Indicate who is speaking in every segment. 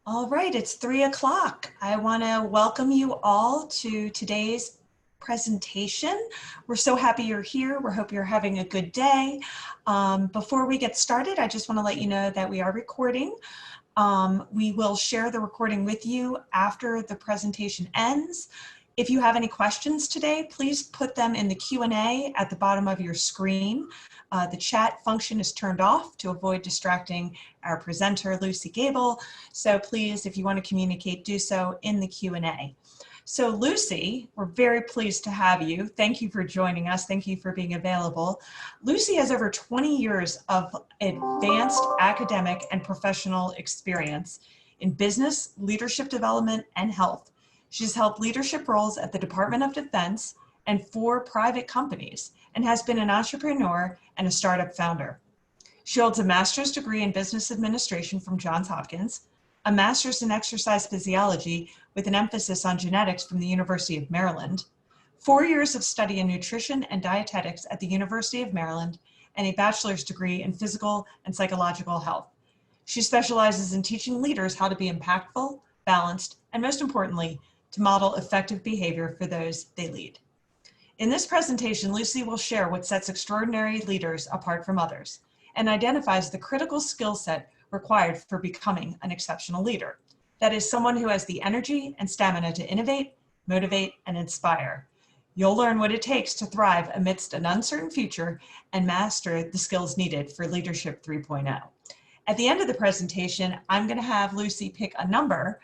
Speaker 1: All right, it's 3 o'clock. I want to welcome you all to today's presentation. We're so happy you're here. We hope you're having a good day. Before we get started, I just want to let you know that we are recording. We will share the recording with you after the presentation ends. If you have any questions today, please put them in the Q&A at the bottom of your screen. The chat function is turned off to avoid distracting our presenter, Lucy Gable. So please, if you want to communicate, do so in the Q&A. So Lucy, we're very pleased to have you. Thank you for joining us. Thank you for being available. Lucy has over 20 years of advanced academic and professional experience in business, leadership development, and health. She's held leadership roles at the Department of Defense and 4 private companies, and has been an entrepreneur and a startup founder. She holds a master's degree in business administration from Johns Hopkins, a master's in exercise physiology with an emphasis on genetics from the University of Maryland, 4 years of study in nutrition and dietetics at the University of Maryland, and a bachelor's degree in physical and psychological health. She specializes in teaching leaders how to be impactful, balanced, and most importantly, to model effective behavior for those they lead. In this presentation, Lucy will share what sets extraordinary leaders apart from others and identifies the critical skill set required for becoming an exceptional leader. That is, someone who has the energy and stamina to innovate, motivate, and inspire. You'll learn what it takes to thrive amidst an uncertain future and master the skills needed for Leadership 3.0. At the end of the presentation, I'm going to have Lucy pick a number,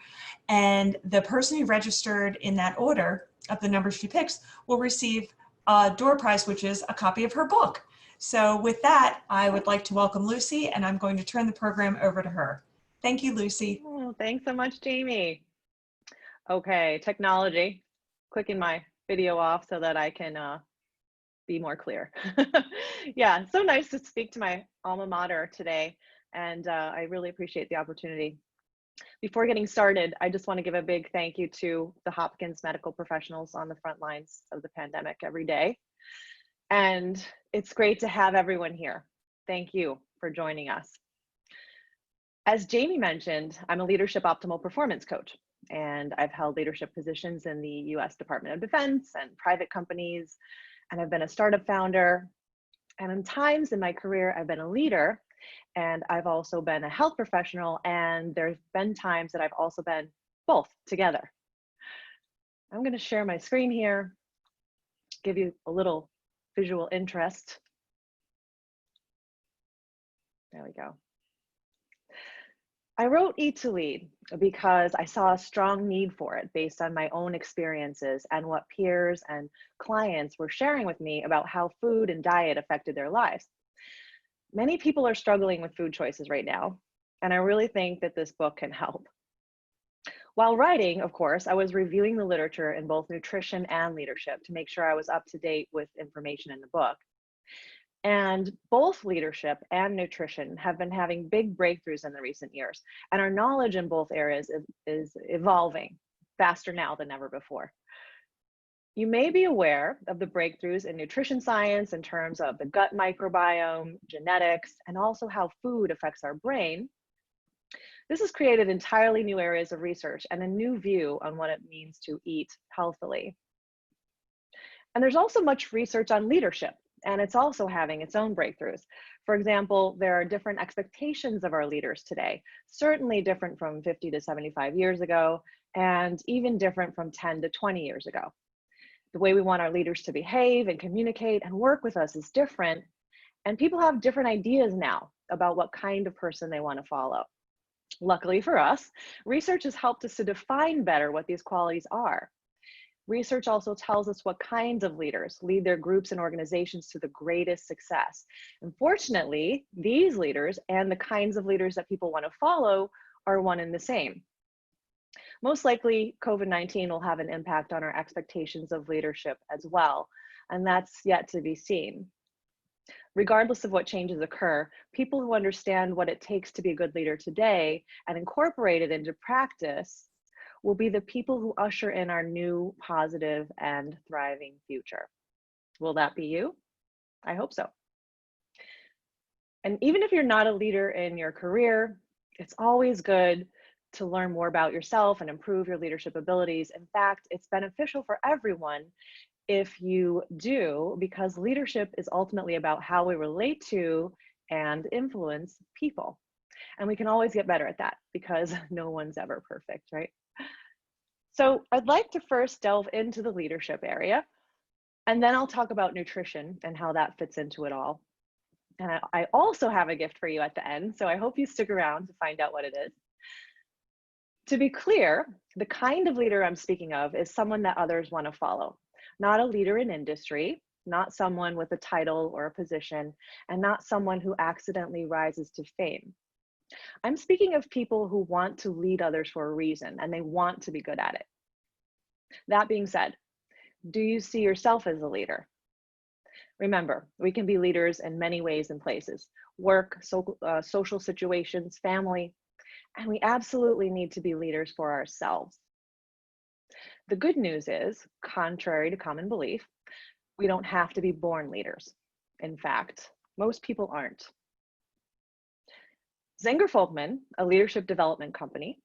Speaker 1: and the person who registered in that order of the numbers she picks will receive a door prize, which is a copy of her book. So with that, I would like to welcome Lucy, and I'm going to turn the program over to her. Thank you, Lucy.
Speaker 2: Oh, thanks so much, Jamie. Okay, technology. Clicking my video off so that I can be more clear. Yeah, so nice to speak to my alma mater today, and I really appreciate the opportunity. Before getting started, I just want to give a big thank you to the Hopkins medical professionals on the front lines of the pandemic every day. And it's great to have everyone here. Thank you for joining us. As Jamie mentioned, I'm a leadership optimal performance coach, and I've held leadership positions in the US Department of Defense and private companies, and I've been a startup founder. And in times in my career, I've been a leader, and I've also been a health professional, and there's been times that I've also been both together. I'm going to share my screen here, give you a little visual interest. There we go. I wrote Eat to Lead because I saw a strong need for it based on my own experiences and what peers and clients were sharing with me about how food and diet affected their lives. Many people are struggling with food choices right now, and I really think that this book can help. While writing, of course, I was reviewing the literature in both nutrition and leadership to make sure I was up to date with information in the book. And both leadership and nutrition have been having big breakthroughs in the recent years, and our knowledge in both areas is evolving faster now than ever before. You may be aware of the breakthroughs in nutrition science in terms of the gut microbiome, genetics, and also how food affects our brain. This has created entirely new areas of research and a new view on what it means to eat healthily. And there's also much research on leadership, and it's also having its own breakthroughs. For example, there are different expectations of our leaders today, certainly different from 50 to 75 years ago, and even different from 10 to 20 years ago. The way we want our leaders to behave and communicate and work with us is different, and people have different ideas now about what kind of person they want to follow. Luckily for us, research has helped us to define better what these qualities are. Research also tells us what kinds of leaders lead their groups and organizations to the greatest success. Unfortunately, these leaders and the kinds of leaders that people want to follow are one and the same. Most likely, COVID-19 will have an impact on our expectations of leadership as well, and that's yet to be seen. Regardless of what changes occur, people who understand what it takes to be a good leader today and incorporate it into practice will be the people who usher in our new, positive, and thriving future. Will that be you? I hope so. And even if you're not a leader in your career, it's always good to learn more about yourself and improve your leadership abilities. In fact, it's beneficial for everyone if you do, because leadership is ultimately about how we relate to and influence people. And we can always get better at that because no one's ever perfect, right? So I'd like to first delve into the leadership area, and then I'll talk about nutrition and how that fits into it all. And I also have a gift for you at the end, so I hope you stick around to find out what it is. To be clear, the kind of leader I'm speaking of is someone that others want to follow, not a leader in industry, not someone with a title or a position, and not someone who accidentally rises to fame. I'm speaking of people who want to lead others for a reason, and they want to be good at it. That being said, do you see yourself as a leader? Remember, we can be leaders in many ways and places: work, social situations, family, and we absolutely need to be leaders for ourselves. The good news is, contrary to common belief, we don't have to be born leaders. In fact, most people aren't. Zenger Folkman, a leadership development company,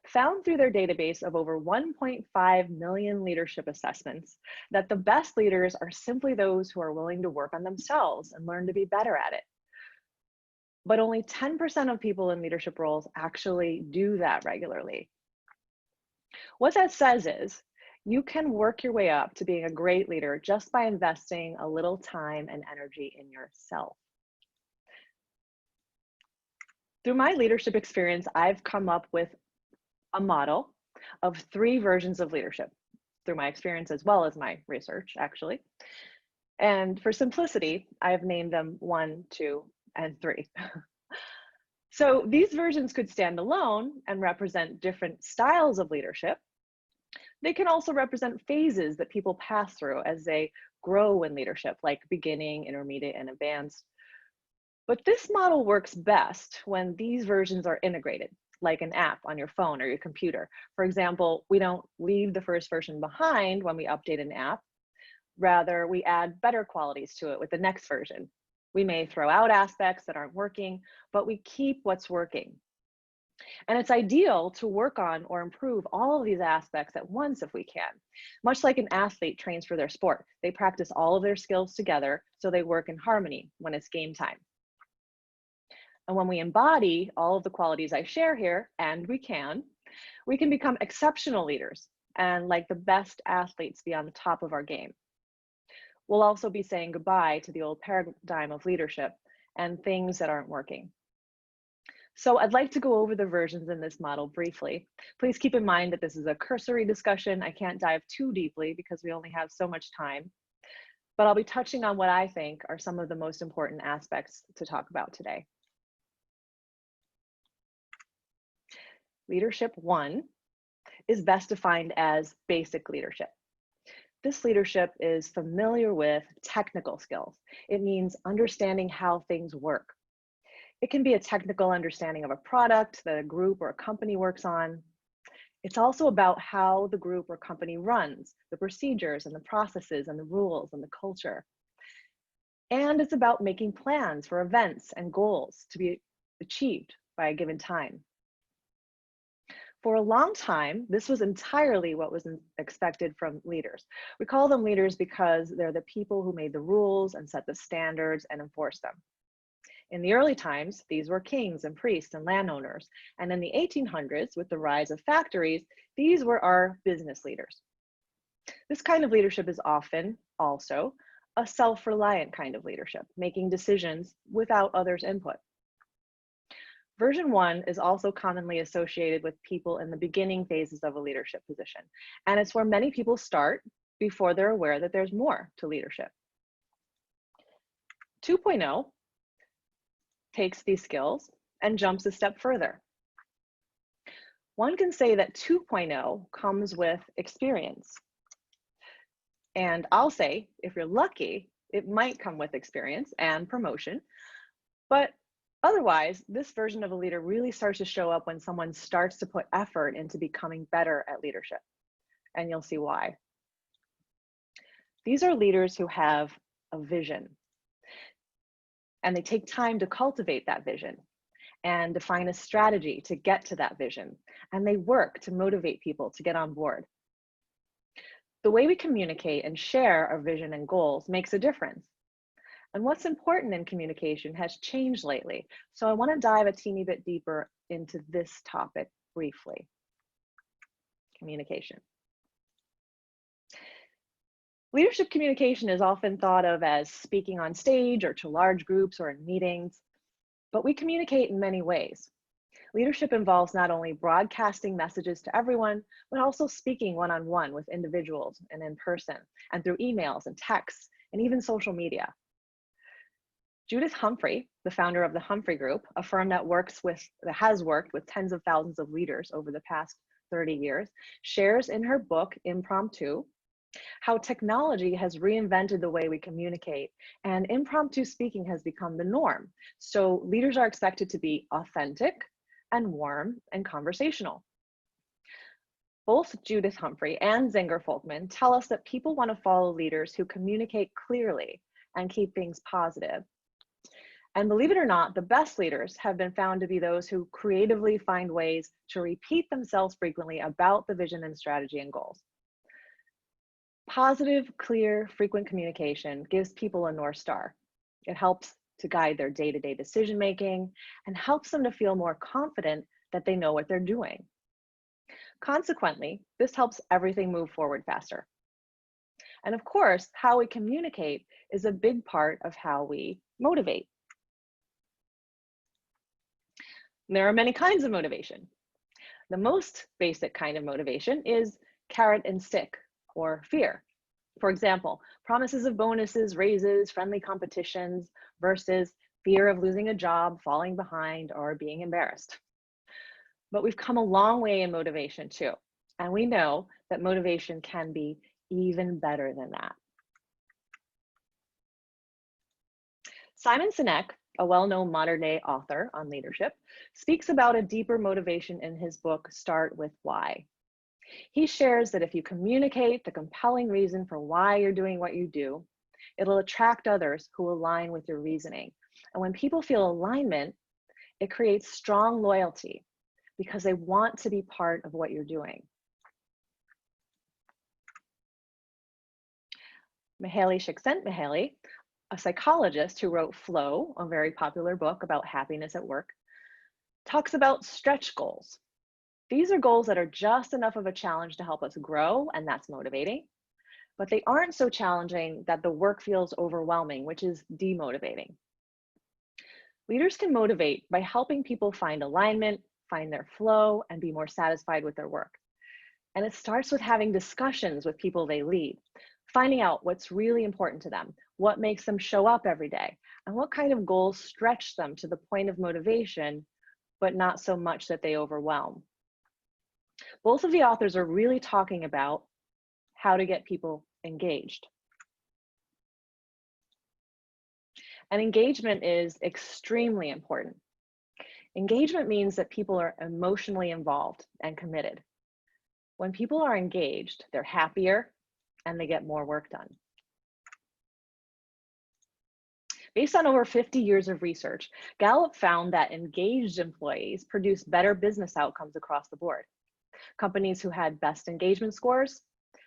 Speaker 2: found through their database of over 1.5 million leadership assessments that the best leaders are simply those who are willing to work on themselves and learn to be better at it. But only 10% of people in leadership roles actually do that regularly. What that says is, you can work your way up to being a great leader just by investing a little time and energy in yourself. Through my leadership experience, I've come up with a model of 3 versions of leadership through my experience as well as my research, actually. And for simplicity, I've named them 1, 2, and 3. So these versions could stand alone and represent different styles of leadership. They can also represent phases that people pass through as they grow in leadership, like beginning, intermediate, and advanced. But this model works best when these versions are integrated, like an app on your phone or your computer. For example, we don't leave the first version behind when we update an app. Rather, we add better qualities to it with the next version. We may throw out aspects that aren't working, but we keep what's working. And it's ideal to work on or improve all of these aspects at once if we can. Much like an athlete trains for their sport, they practice all of their skills together so they work in harmony when it's game time. And when we embody all of the qualities I share here, and we can become exceptional leaders and, like the best athletes, be on the top of our game. We'll also be saying goodbye to the old paradigm of leadership and things that aren't working. So I'd like to go over the versions in this model briefly. Please keep in mind that this is a cursory discussion. I can't dive too deeply because we only have so much time, but I'll be touching on what I think are some of the most important aspects to talk about today. Leadership 1 is best defined as basic leadership. This leadership is familiar with technical skills. It means understanding how things work. It can be a technical understanding of a product that a group or a company works on. It's also about how the group or company runs, the procedures and the processes and the rules and the culture. And it's about making plans for events and goals to be achieved by a given time. For a long time, this was entirely what was expected from leaders. We call them leaders because they're the people who made the rules and set the standards and enforced them. In the early times, these were kings and priests and landowners. And in the 1800s, with the rise of factories, these were our business leaders. This kind of leadership is often also a self-reliant kind of leadership, making decisions without others' input. Version 1 is also commonly associated with people in the beginning phases of a leadership position, and it's where many people start before they're aware that there's more to leadership. 2.0 takes these skills and jumps a step further. One can say that 2.0 comes with experience. And I'll say, if you're lucky, it might come with experience and promotion, but otherwise, this version of a leader really starts to show up when someone starts to put effort into becoming better at leadership. And you'll see why. These are leaders who have a vision, and they take time to cultivate that vision. and define a strategy to get to that vision. And they work to motivate people to get on board. The way we communicate and share our vision and goals makes a difference. And what's important in communication has changed lately. So I want to dive a teeny bit deeper into this topic briefly. Communication. Leadership communication is often thought of as speaking on stage or to large groups or in meetings, but we communicate in many ways. Leadership involves not only broadcasting messages to everyone, but also speaking one-on-one with individuals and in person, and through emails and texts, and even social media. Judith Humphrey, the founder of the Humphrey Group, a firm that has worked with tens of thousands of leaders over the past 30 years, shares in her book, Impromptu, how technology has reinvented the way we communicate, and impromptu speaking has become the norm. So leaders are expected to be authentic and warm and conversational. Both Judith Humphrey and Zinger Folkman tell us that people want to follow leaders who communicate clearly and keep things positive. And believe it or not, the best leaders have been found to be those who creatively find ways to repeat themselves frequently about the vision and strategy and goals. Positive, clear, frequent communication gives people a North Star. It helps to guide their day-to-day decision-making and helps them to feel more confident that they know what they're doing. Consequently, this helps everything move forward faster. And of course, how we communicate is a big part of how we motivate. There are many kinds of motivation. The most basic kind of motivation is carrot and stick, or fear. For example, promises of bonuses, raises, friendly competitions versus fear of losing a job, falling behind, or being embarrassed. But we've come a long way in motivation too. And we know that motivation can be even better than that. Simon Sinek, a well-known modern-day author on leadership, speaks about a deeper motivation in his book, Start With Why. He shares that if you communicate the compelling reason for why you're doing what you do, it'll attract others who align with your reasoning. And when people feel alignment, it creates strong loyalty because they want to be part of what you're doing. Mihaly Csikszentmihalyi, a psychologist who wrote Flow, a very popular book about happiness at work, talks about stretch goals. These are goals that are just enough of a challenge to help us grow, and that's motivating, but they aren't so challenging that the work feels overwhelming, which is demotivating. Leaders can motivate by helping people find alignment, find their flow, and be more satisfied with their work. And it starts with having discussions with people they lead, finding out what's really important to them, what makes them show up every day, and what kind of goals stretch them to the point of motivation, but not so much that they overwhelm. Both of the authors are really talking about how to get people engaged. And engagement is extremely important. Engagement means that people are emotionally involved and committed. When people are engaged, they're happier and they get more work done. Based on over 50 years of research, Gallup found that engaged employees produce better business outcomes across the board. Companies who had best engagement scores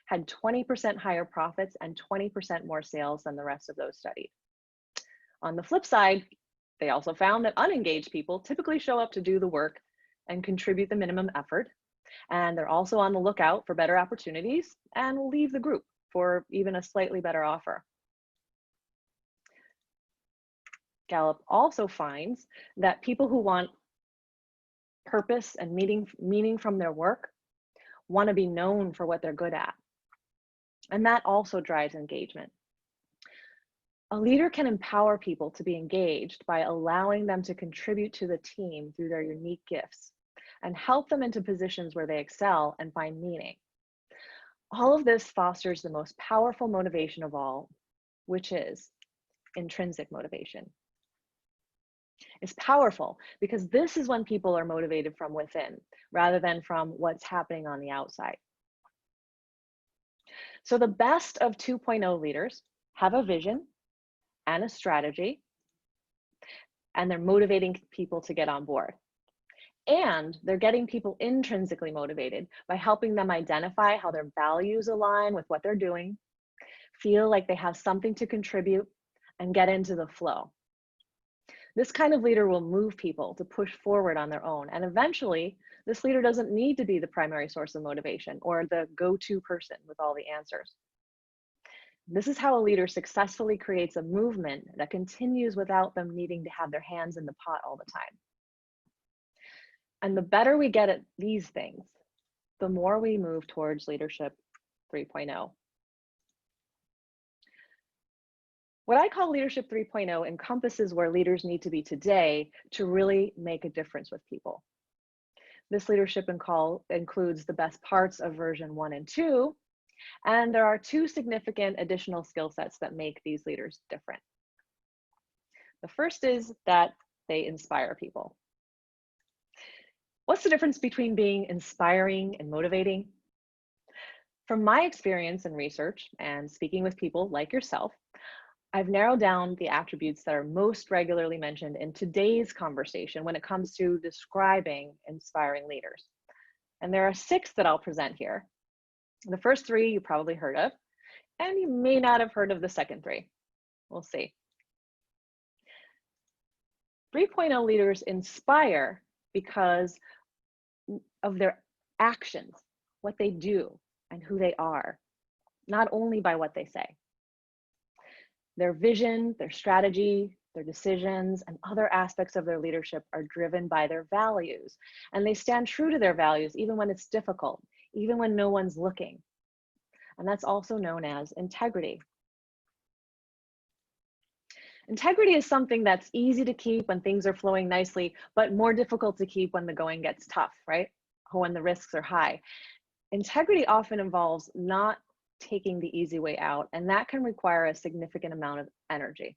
Speaker 2: had 20% higher profits and 20% more sales than the rest of those studied. On the flip side, they also found that unengaged people typically show up to do the work and contribute the minimum effort, and they're also on the lookout for better opportunities and will leave the group for even a slightly better offer. Gallup also finds that people who want purpose and meaning from their work want to be known for what they're good at. And that also drives engagement. A leader can empower people to be engaged by allowing them to contribute to the team through their unique gifts and help them into positions where they excel and find meaning. All of this fosters the most powerful motivation of all, which is intrinsic motivation. It's powerful because this is when people are motivated from within rather than from what's happening on the outside. So the best of 2.0 leaders have a vision and a strategy, and they're motivating people to get on board. And they're getting people intrinsically motivated by helping them identify how their values align with what they're doing, feel like they have something to contribute, and get into the flow. This kind of leader will move people to push forward on their own. And eventually, this leader doesn't need to be the primary source of motivation or the go-to person with all the answers. This is how a leader successfully creates a movement that continues without them needing to have their hands in the pot all the time. And the better we get at these things, the more we move towards Leadership 3.0. What I call Leadership 3.0 encompasses where leaders need to be today to really make a difference with people. This leadership includes the best parts of version 1 and 2, and there are 2 significant additional skill sets that make these leaders different. The first is that they inspire people. What's the difference between being inspiring and motivating? From my experience and research and speaking with people like yourself, I've narrowed down the attributes that are most regularly mentioned in today's conversation when it comes to describing inspiring leaders. And there are 6 that I'll present here. The first 3 you probably heard of, and you may not have heard of the second 3. We'll see. 3.0 leaders inspire because of their actions, what they do, and who they are, not only by what they say. Their vision, their strategy, their decisions, and other aspects of their leadership are driven by their values. And they stand true to their values even when it's difficult, even when no one's looking. And that's also known as integrity. Integrity is something that's easy to keep when things are flowing nicely, but more difficult to keep when the going gets tough, right? Or when the risks are high. Integrity often involves not taking the easy way out, and that can require a significant amount of energy.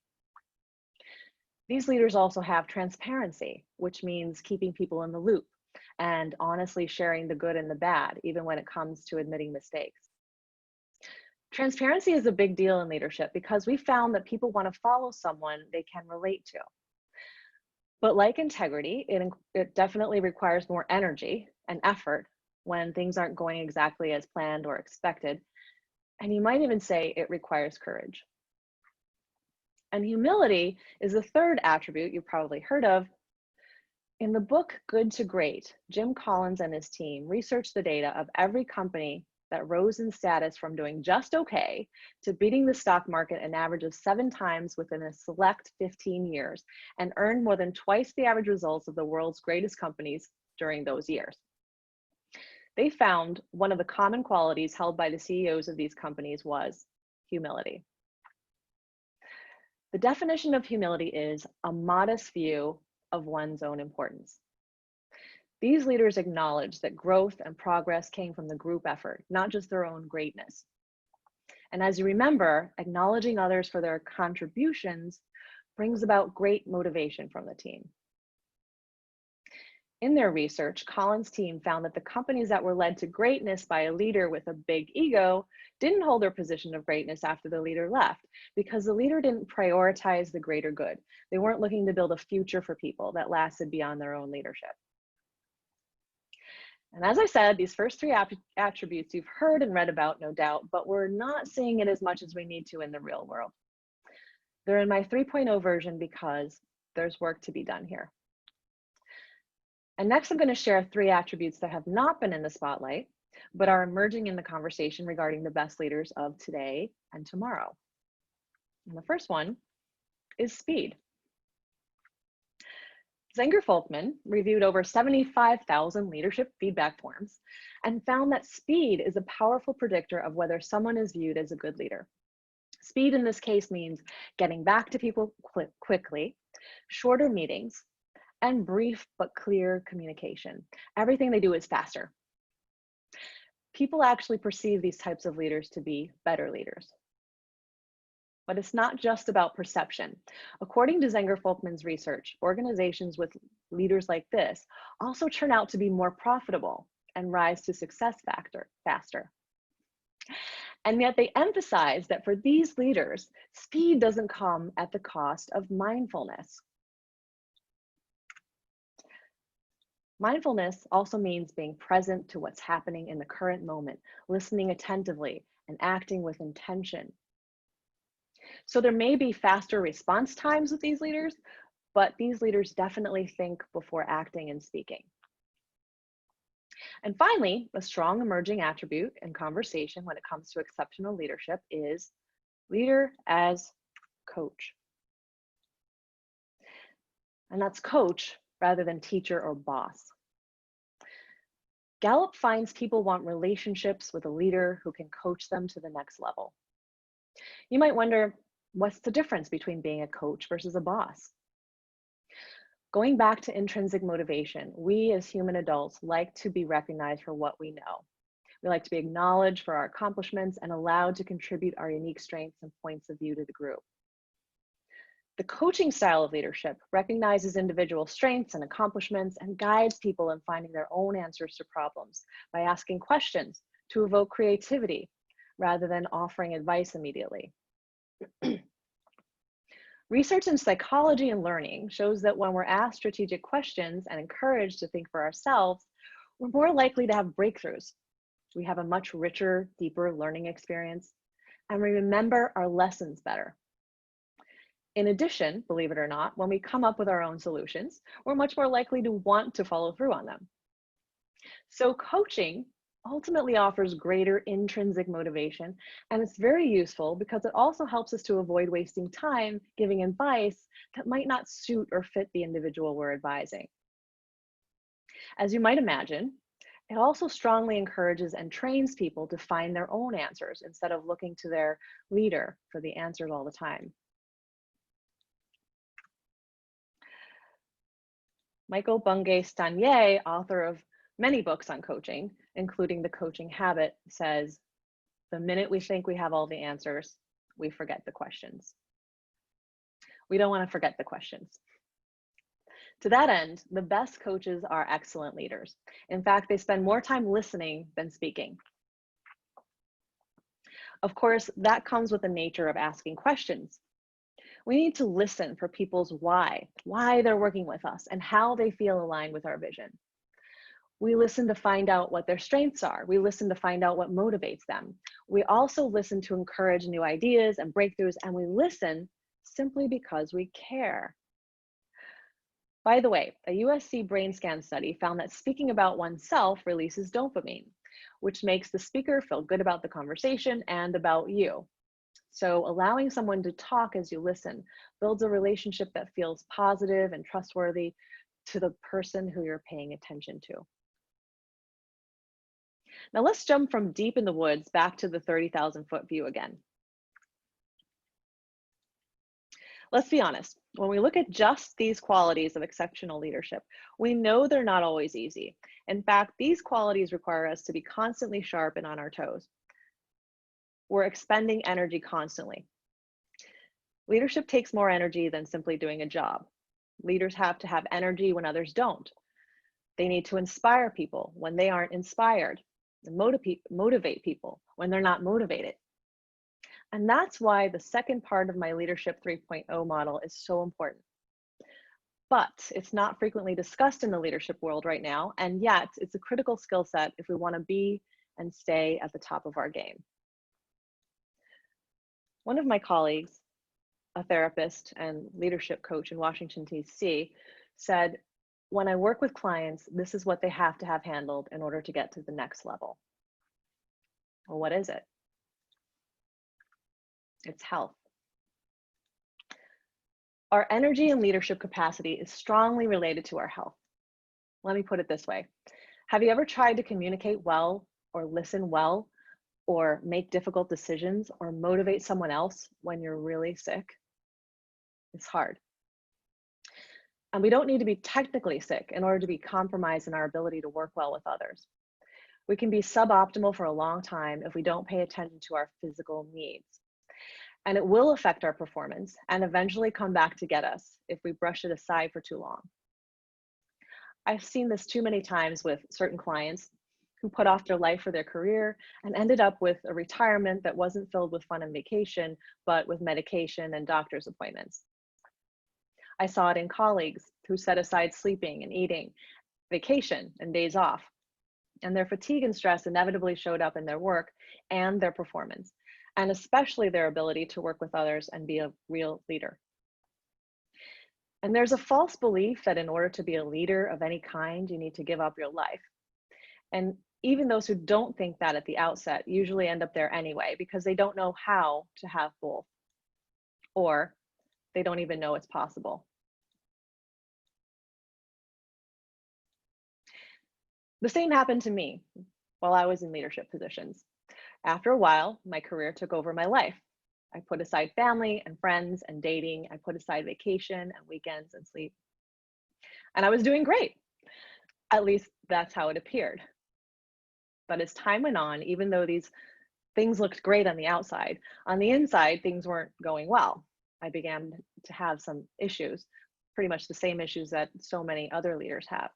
Speaker 2: These leaders also have transparency, which means keeping people in the loop and honestly sharing the good and the bad, even when it comes to admitting mistakes. Transparency is a big deal in leadership because we found that people want to follow someone they can relate to. But like integrity, it definitely requires more energy and effort when things aren't going exactly as planned or expected. And you might even say it requires courage. And humility is the third attribute you've probably heard of. In the book Good to Great, Jim Collins and his team researched the data of every company that rose in status from doing just okay to beating the stock market an average of 7 times within a select 15 years and earned more than twice the average results of the world's greatest companies during those years. They found one of the common qualities held by the CEOs of these companies was humility. The definition of humility is a modest view of one's own importance. These leaders acknowledge that growth and progress came from the group effort, not just their own greatness. And as you remember, acknowledging others for their contributions brings about great motivation from the team. In their research, Collins' team found that the companies that were led to greatness by a leader with a big ego didn't hold their position of greatness after the leader left because the leader didn't prioritize the greater good. They weren't looking to build a future for people that lasted beyond their own leadership. And as I said, these first 3 attributes you've heard and read about, no doubt, but we're not seeing it as much as we need to in the real world. They're in my 3.0 version because there's work to be done here. And next, I'm going to share 3 attributes that have not been in the spotlight, but are emerging in the conversation regarding the best leaders of today and tomorrow. And the first one is speed. Zenger-Folkman reviewed over 75,000 leadership feedback forms and found that speed is a powerful predictor of whether someone is viewed as a good leader. Speed in this case means getting back to people quickly, shorter meetings, and brief but clear communication. Everything they do is faster. People actually perceive these types of leaders to be better leaders. But it's not just about perception. According to Zenger-Folkman's research, organizations with leaders like this also turn out to be more profitable and rise to success faster. And yet they emphasize that for these leaders, speed doesn't come at the cost of mindfulness. Mindfulness also means being present to what's happening in the current moment, listening attentively, and acting with intention. So there may be faster response times with these leaders, but these leaders definitely think before acting and speaking. And finally, a strong emerging attribute in conversation when it comes to exceptional leadership is leader as coach. And that's coach rather than teacher or boss. Gallup finds people want relationships with a leader who can coach them to the next level. You might wonder, what's the difference between being a coach versus a boss? Going back to intrinsic motivation, we as human adults like to be recognized for what we know. We like to be acknowledged for our accomplishments and allowed to contribute our unique strengths and points of view to the group. The coaching style of leadership recognizes individual strengths and accomplishments and guides people in finding their own answers to problems by asking questions to evoke creativity rather than offering advice immediately. Research in psychology and learning shows that when we're asked strategic questions and encouraged to think for ourselves, we're more likely to have breakthroughs. We have a much richer, deeper learning experience, and we remember our lessons better. In addition, believe it or not, when we come up with our own solutions, we're much more likely to want to follow through on them. So coaching ultimately offers greater intrinsic motivation, and it's very useful because it also helps us to avoid wasting time giving advice that might not suit or fit the individual we're advising. As you might imagine, it also strongly encourages and trains people to find their own answers instead of looking to their leader for the answers all the time. Michael Bungay-Stanier, author of many books on coaching, including The Coaching Habit, says, "The minute we think we have all the answers, we forget the questions." We don't want to forget the questions. To that end, the best coaches are excellent leaders. In fact, they spend more time listening than speaking. Of course, that comes with the nature of asking questions. We need to listen for people's why they're working with us, and how they feel aligned with our vision. We listen to find out what their strengths are. We listen to find out what motivates them. We also listen to encourage new ideas and breakthroughs, and we listen simply because we care. By the way, a USC brain scan study found that speaking about oneself releases dopamine, which makes the speaker feel good about the conversation and about you. So allowing someone to talk as you listen builds a relationship that feels positive and trustworthy to the person who you're paying attention to. Now let's jump from deep in the woods back to the 30,000-foot view again. Let's be honest, when we look at just these qualities of exceptional leadership, we know they're not always easy. In fact, these qualities require us to be constantly sharp and on our toes. We're expending energy constantly. Leadership takes more energy than simply doing a job. Leaders have to have energy when others don't. They need to inspire people when they aren't inspired, and motivate people when they're not motivated. And that's why the second part of my Leadership 3.0 model is so important. But it's not frequently discussed in the leadership world right now, and yet it's a critical skill set if we want to be and stay at the top of our game. One of my colleagues, a therapist and leadership coach in Washington, D.C., said, "When I work with clients, this is what they have to have handled in order to get to the next level." Well, what is it? It's health. Our energy and leadership capacity is strongly related to our health. Let me put it this way. Have you ever tried to communicate well, or listen well, or make difficult decisions, or motivate someone else when you're really sick? It's hard. And we don't need to be technically sick in order to be compromised in our ability to work well with others. We can be suboptimal for a long time if we don't pay attention to our physical needs. And it will affect our performance and eventually come back to get us if we brush it aside for too long. I've seen this too many times with certain clients who put off their life for their career and ended up with a retirement that wasn't filled with fun and vacation, but with medication and doctor's appointments. I saw it in colleagues who set aside sleeping and eating vacation and days off. And their fatigue and stress inevitably showed up in their work and their performance, and especially their ability to work with others and be a real leader. And there's a false belief that in order to be a leader of any kind, you need to give up your life. And even those who don't think that at the outset usually end up there anyway, because they don't know how to have both, or they don't even know it's possible. The same happened to me while I was in leadership positions. After a while, my career took over my life. I put aside family and friends and dating. I put aside vacation and weekends and sleep. And I was doing great. At least that's how it appeared. But as time went on, even though these things looked great on the outside, on the inside, things weren't going well. I began to have some issues, pretty much the same issues that so many other leaders have.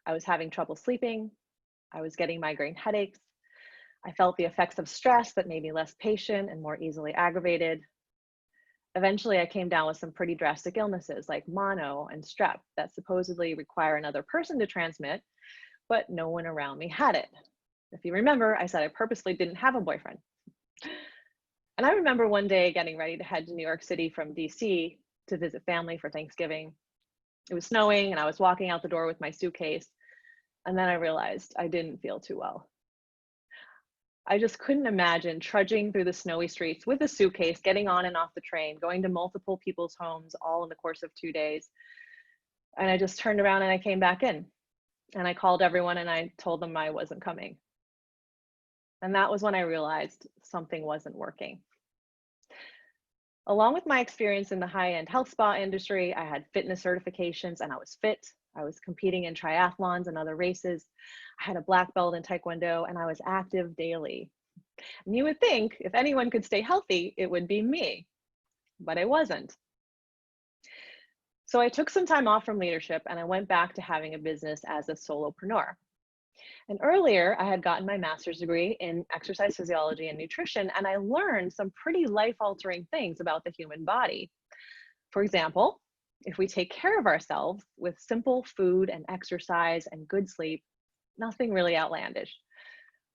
Speaker 2: I was having trouble sleeping. I was getting migraine headaches. I felt the effects of stress that made me less patient and more easily aggravated. Eventually, I came down with some pretty drastic illnesses like mono and strep that supposedly require another person to transmit, but no one around me had it. If you remember, I said I purposely didn't have a boyfriend. And I remember one day getting ready to head to New York City from DC to visit family for Thanksgiving. It was snowing and I was walking out the door with my suitcase. And then I realized I didn't feel too well. I just couldn't imagine trudging through the snowy streets with a suitcase, getting on and off the train, going to multiple people's homes all in the course of 2 days. And I just turned around and I came back in. And I called everyone and I told them I wasn't coming. And that was when I realized something wasn't working. Along with my experience in the high-end health spa industry, I had fitness certifications and I was fit. I was competing in triathlons and other races. I had a black belt in Taekwondo and I was active daily. And you would think if anyone could stay healthy, it would be me, but I wasn't. So I took some time off from leadership and I went back to having a business as a solopreneur. And earlier, I had gotten my master's degree in exercise physiology and nutrition, and I learned some pretty life-altering things about the human body. For example, if we take care of ourselves with simple food and exercise and good sleep, nothing really outlandish,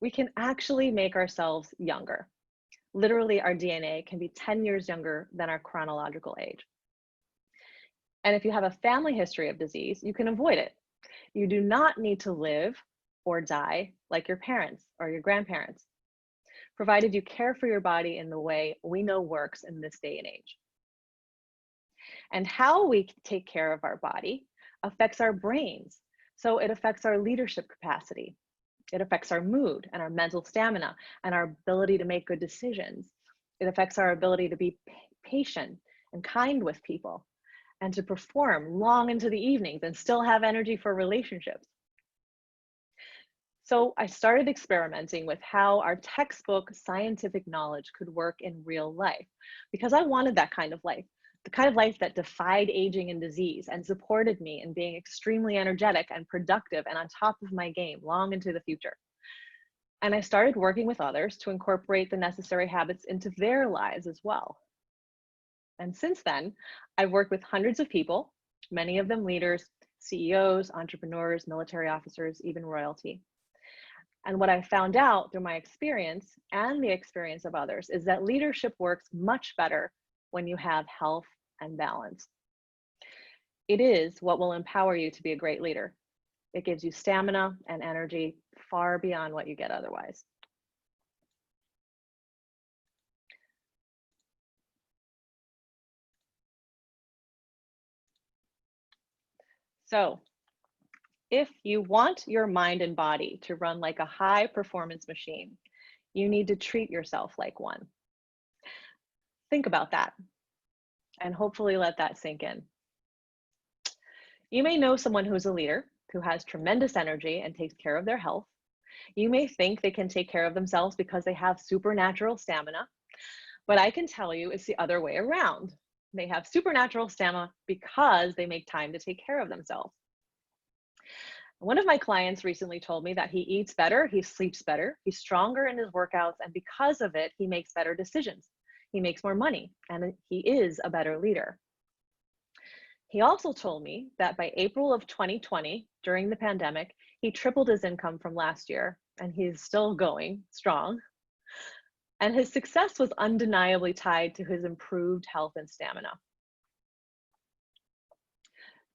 Speaker 2: we can actually make ourselves younger. Literally, our DNA can be 10 years younger than our chronological age. And if you have a family history of disease, you can avoid it. You do not need to live or die like your parents or your grandparents, provided you care for your body in the way we know works in this day and age. And how we take care of our body affects our brains. So it affects our leadership capacity. It affects our mood and our mental stamina and our ability to make good decisions. It affects our ability to be patient and kind with people and to perform long into the evenings and still have energy for relationships. So I started experimenting with how our textbook scientific knowledge could work in real life, because I wanted that kind of life, the kind of life that defied aging and disease and supported me in being extremely energetic and productive and on top of my game long into the future. And I started working with others to incorporate the necessary habits into their lives as well. And since then, I've worked with hundreds of people, many of them leaders, CEOs, entrepreneurs, military officers, even royalty. And what I found out through my experience and the experience of others is that leadership works much better when you have health and balance. It is what will empower you to be a great leader. It gives you stamina and energy far beyond what you get otherwise. So, if you want your mind and body to run like a high performance machine, you need to treat yourself like one. Think about that and hopefully let that sink in. You may know someone who's a leader who has tremendous energy and takes care of their health. You may think they can take care of themselves because they have supernatural stamina, but I can tell you it's the other way around. They have supernatural stamina because they make time to take care of themselves. One of my clients recently told me that he eats better, he sleeps better, he's stronger in his workouts, and because of it, he makes better decisions. He makes more money, and he is a better leader. He also told me that by April of 2020, during the pandemic, he tripled his income from last year, and he's still going strong. And his success was undeniably tied to his improved health and stamina.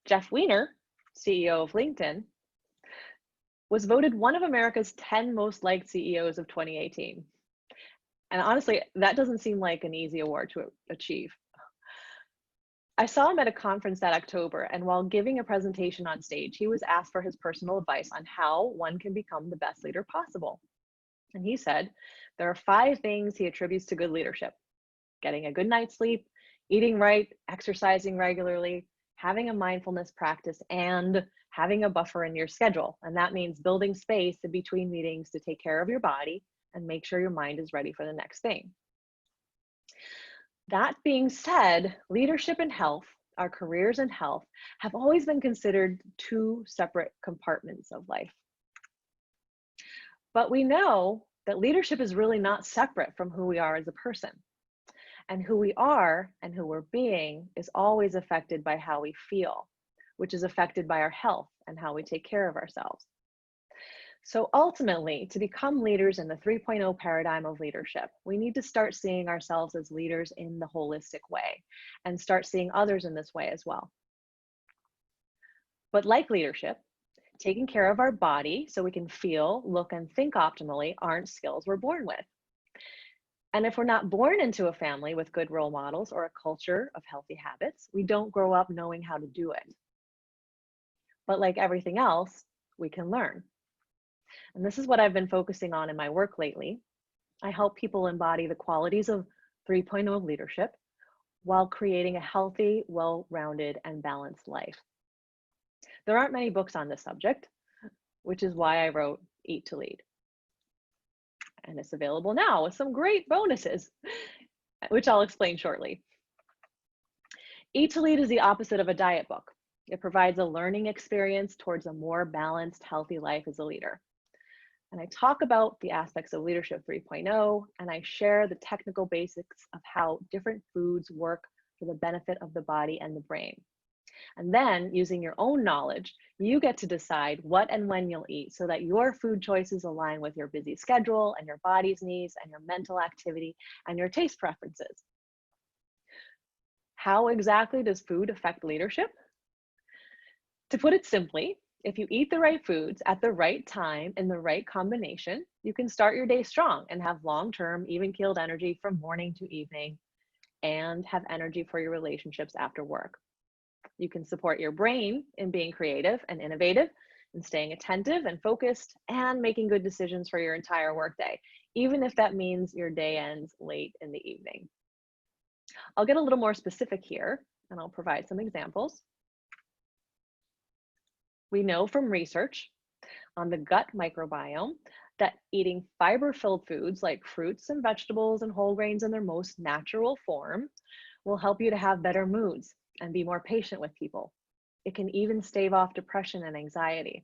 Speaker 2: Jeff Weiner, CEO of LinkedIn, was voted one of America's 10 most liked CEOs of 2018. And honestly, that doesn't seem like an easy award to achieve. I saw him at a conference that October, and while giving a presentation on stage, he was asked for his personal advice on how one can become the best leader possible. And he said, there are 5 things he attributes to good leadership: getting a good night's sleep, eating right, exercising regularly, having a mindfulness practice, and having a buffer in your schedule. And that means building space in between meetings to take care of your body and make sure your mind is ready for the next thing. That being said, leadership and health, our careers and health, have always been considered 2 separate compartments of life. But we know that leadership is really not separate from who we are as a person. And who we are and who we're being is always affected by how we feel, which is affected by our health and how we take care of ourselves. So ultimately, to become leaders in the 3.0 paradigm of leadership, we need to start seeing ourselves as leaders in the holistic way and start seeing others in this way as well. But like leadership, taking care of our body so we can feel, look, and think optimally aren't skills we're born with. And if we're not born into a family with good role models or a culture of healthy habits, we don't grow up knowing how to do it. But like everything else, we can learn. And this is what I've been focusing on in my work lately. I help people embody the qualities of 3.0 leadership while creating a healthy, well-rounded, and balanced life. There aren't many books on this subject, which is why I wrote Eat to Lead. And it's available now with some great bonuses, which I'll explain shortly. Eat to Lead is the opposite of a diet book. It provides a learning experience towards a more balanced, healthy life as a leader. And I talk about the aspects of Leadership 3.0, and I share the technical basics of how different foods work for the benefit of the body and the brain. And then, using your own knowledge, you get to decide what and when you'll eat so that your food choices align with your busy schedule and your body's needs and your mental activity and your taste preferences. How exactly does food affect leadership? To put it simply, if you eat the right foods at the right time in the right combination, you can start your day strong and have long-term, even-keeled energy from morning to evening and have energy for your relationships after work. You can support your brain in being creative and innovative and staying attentive and focused and making good decisions for your entire workday, even if that means your day ends late in the evening. I'll get a little more specific here and I'll provide some examples. We know from research on the gut microbiome that eating fiber-filled foods like fruits and vegetables and whole grains in their most natural form will help you to have better moods and be more patient with people. It can even stave off depression and anxiety.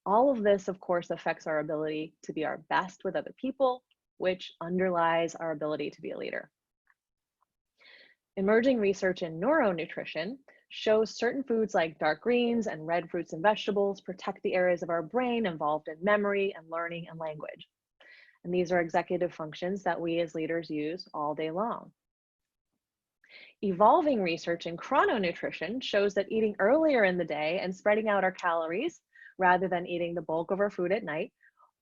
Speaker 2: All of this, of course, affects our ability to be our best with other people, which underlies our ability to be a leader. Emerging research in neuronutrition shows certain foods like dark greens and red fruits and vegetables protect the areas of our brain involved in memory and learning and language. And these are executive functions that we as leaders use all day long. Evolving research in chrononutrition shows that eating earlier in the day and spreading out our calories rather than eating the bulk of our food at night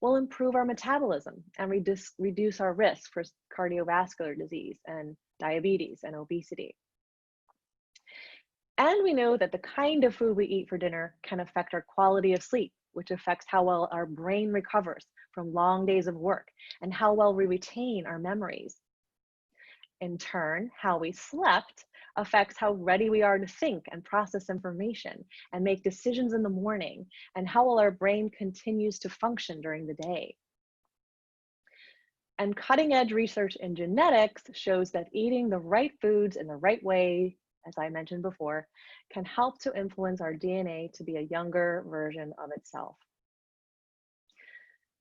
Speaker 2: will improve our metabolism and reduce our risk for cardiovascular disease and diabetes and obesity. And we know that the kind of food we eat for dinner can affect our quality of sleep, which affects how well our brain recovers from long days of work and how well we retain our memories. In turn, how we slept affects how ready we are to think and process information and make decisions in the morning, and how well our brain continues to function during the day. And cutting-edge research in genetics shows that eating the right foods in the right way, as I mentioned before, can help to influence our DNA to be a younger version of itself.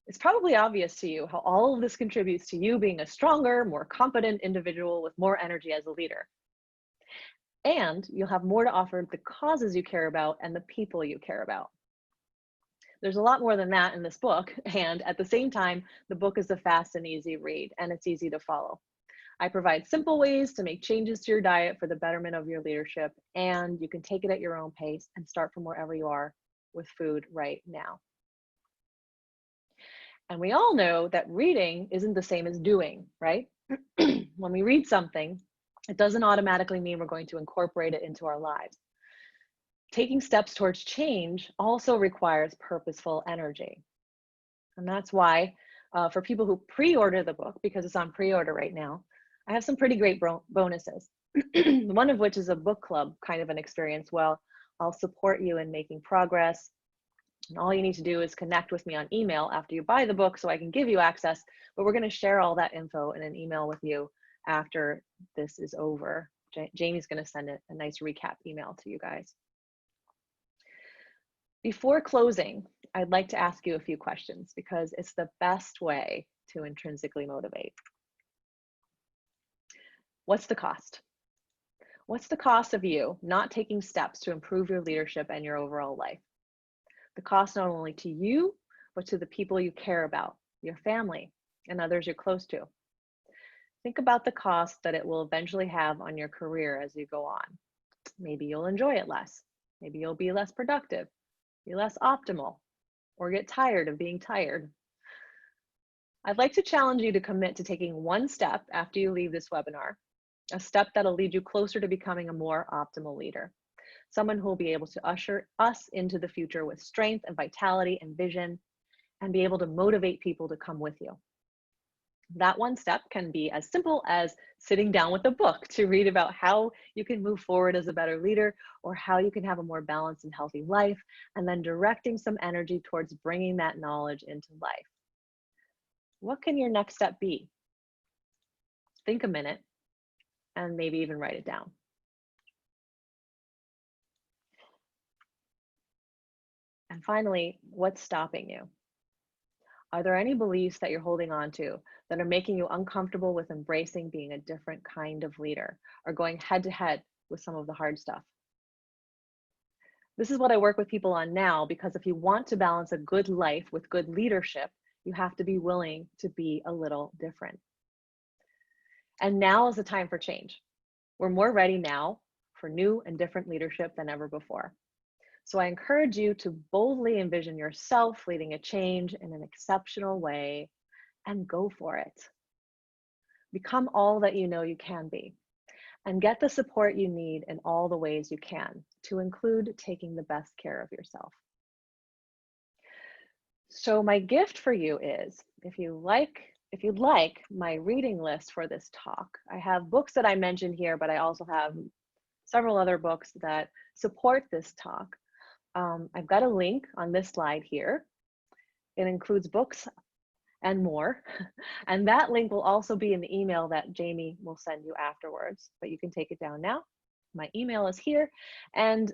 Speaker 2: It's probably obvious to you how all of this contributes to you being a stronger, more competent individual with more energy as a leader. And you'll have more to offer the causes you care about and the people you care about. There's a lot more than that in this book, and at the same time, the book is a fast and easy read, and it's easy to follow. I provide simple ways to make changes to your diet for the betterment of your leadership, and you can take it at your own pace and start from wherever you are with food right now. And we all know that reading isn't the same as doing, right? When we read something, it doesn't automatically mean we're going to incorporate it into our lives. Taking steps towards change also requires purposeful energy. And that's why for people who pre-order the book, because it's on pre-order right now, I have some pretty great bonuses. One of which is a book club kind of an experience. Well, I'll support you in making progress. And all you need to do is connect with me on email after you buy the book so I can give you access, but we're going to share all that info in an email with you after this is over. Jamie's going to send a nice recap email to you guys. Before closing, I'd like to ask you a few questions because it's the best way to intrinsically motivate. What's the cost? What's the cost of you not taking steps to improve your leadership and your overall life? The cost not only to you, but to the people you care about, your family, and others you're close to. Think about the cost that it will eventually have on your career as you go on. Maybe you'll enjoy it less. Maybe you'll be less productive, be less optimal, or get tired of being tired. I'd like to challenge you to commit to taking one step after you leave this webinar, a step that'll lead you closer to becoming a more optimal leader, someone who will be able to usher us into the future with strength and vitality and vision, and be able to motivate people to come with you. That one step can be as simple as sitting down with a book to read about how you can move forward as a better leader or how you can have a more balanced and healthy life, and then directing some energy towards bringing that knowledge into life. What can your next step be? Think a minute and maybe even write it down. And finally, what's stopping you? Are there any beliefs that you're holding on to that are making you uncomfortable with embracing being a different kind of leader or going head to head with some of the hard stuff? This is what I work with people on now, because if you want to balance a good life with good leadership, you have to be willing to be a little different. And now is the time for change. We're more ready now for new and different leadership than ever before. So I encourage you to boldly envision yourself leading a change in an exceptional way and go for it. Become all that you know you can be, and get the support you need in all the ways you can, to include taking the best care of yourself. So my gift for you is, if you'd like my reading list for this talk, I have books that I mentioned here, but I also have several other books that support this talk. I've got a link on this slide here. It includes books and more. And that link will also be in the email that Jamie will send you afterwards, but you can take it down now. My email is here, and